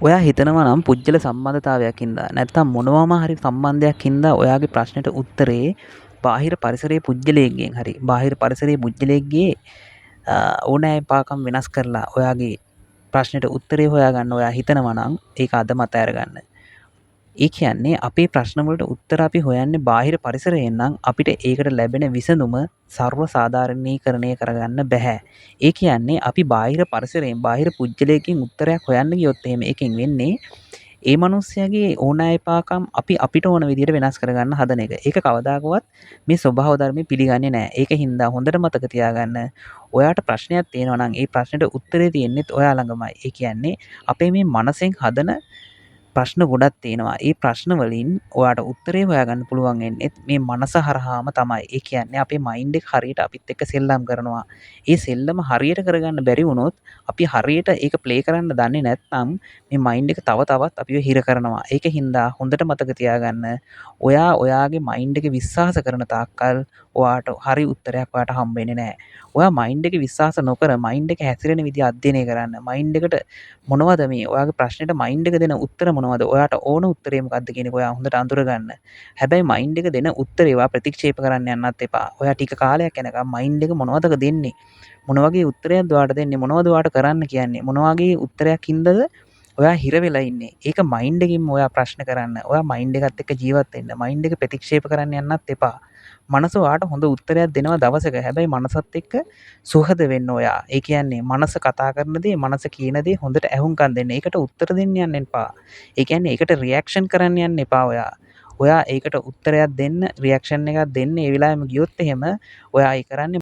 ඔයා හිතනවා නම් පුද්ගල සම්බන්ධතාවයක් හින්දා නැත්නම් මොනවාම හරි සම්බන්ධයක් හින්දා ඔයාගේ ප්‍රශ්නෙට උත්තරේ බාහිර පරිසරයේ පුද්ගලයෙක්ගෙන් හරි බාහිර පරිසරයේ පුද්ගලයෙක්ගේ ඕනෑපාකම් වෙනස් කරලා ඔයාගේ ප්‍රශ්නෙට උත්තරේ හොයාගන්න ඔයා හිතනවා නම් ඒක අදම අතහැරගන්න. ඒ කියන්නේ අපේ ප්‍රශ්න වලට උත්තර අපි හොයන්නේ බාහිර පරිසරයෙන් නම් අපිට ඒකට ලැබෙන විසඳුම සර්ව සාධාරණීකරණය කරගන්න බැහැ. ඒ කියන්නේ අපි බාහිර පරිසරයෙන් බාහිර පුද්ගලයෙක්ගෙන් උත්තරයක් හොයන්න ගියොත් එහෙම එකෙන් වෙන්නේ ඒ මනුස්සයාගේ ඕනෑපාකම් අපි අපිට ඕන විදිහට වෙනස් කරගන්න හදන එක. ඒක කවදාකවත් මේ ස්වභාව ධර්මය පිළිගන්නේ නැහැ. ඒක හින්දා හොඳට මතක තියාගන්න. ඔයාට ප්‍රශ්නයක් තියෙනවා නම් ඒ ප්‍රශ්නෙට උත්තරේ තියෙන්නෙත් ඔයා ළඟමයි. ඒ කියන්නේ අපේ මේ මනසෙන් හදන ප්‍රශ්න ගොඩක් තියෙනවා. ඒ ප්‍රශ්න වලින් ඔයාට උත්තරේ හොයාගන්න පුළුවන් වෙන්නේත් මේ මනස හරහාම තමයි. ඒ කියන්නේ අපේ මයින්ඩ් එක හරියට අපිත් එක්ක සෙල්ලම් කරනවා. ඒ සෙල්ලම හරියට කරගන්න බැරි වුණොත් අපි හරියට ඒක ප්ලේ කරන්න දන්නේ නැත්නම් මේ මයින්ඩ් එක තව තවත් අපිව හිර කරනවා. ඒක හින්දා හොඳට මතක තියාගන්න. ඔයා ඔයාගේ මයින්ඩ් එක විශ්වාස කරන තාක්කල් ඔයාට හරි උත්තරයක් ඔයාට හම්බ වෙන්නේ නැහැ. ඔයා මයින්ඩ් එක විශ්වාස නොකර මයින්ඩ් එක හැසිරෙන විදිහ අධ්‍යයනය කරන්න. මයින්ඩ් එකට මොනවද මේ ඔයාගේ ප්‍රශ්නෙට මයින්ඩ් එක දෙන උත්තර මොනවද? ඔයාට ඕන උත්තරේ මොකක්ද කියන එක ඔයා හොඳට අඳුරගන්න. හැබැයි මයින්ඩ් එක දෙන උත්තරේ ඔයා ප්‍රතික්ෂේප කරන්න යන්නත් එපා. ඔයා ටික කාලයක් යනකම් මයින්ඩ් එක මොනවද දෙන්නේ? මොන වගේ උත්තරයක්ද ඔයාට දෙන්නේ? මොනවද ඔයාට කරන්න කියන්නේ? මොන වගේ උත්තරයක් හින්දාද ඔයා හිර වෙලා ඉන්නේ? ඒක මයින්ඩ් එකකින්ම ඔයා ප්‍රශ්න කරන්න. ඔයා මයින්ඩ් එකත් එක්ක ජීවත් වෙන්න. මයින්ඩ් එක ප්‍රතික්ෂේප කරන්න යන්නත් එපා. මනස ඔයාට හොඳ උත්තරයක් දෙනවා දවසක. හැබැයි මනසත් එක්ක සුහද වෙන්න ඔයා. ඒ කියන්නේ මනස කතා කරන දේ, මනස කියන දේ හොඳට ඇහුම්කන් දෙන්න. ඒකට උත්තර දෙන්න යන්න එපා. ඒ කියන්නේ ඒකට රියැක්ෂන් කරන්න යන්න එපා ඔයා. ඔයා ඒකට උත්තරයක් දෙන්න, රියැක්ෂන් එකක් දෙන්න ඒ වෙලාවෙම ගියොත් එහෙම ඔයා ඒ කරන්නේ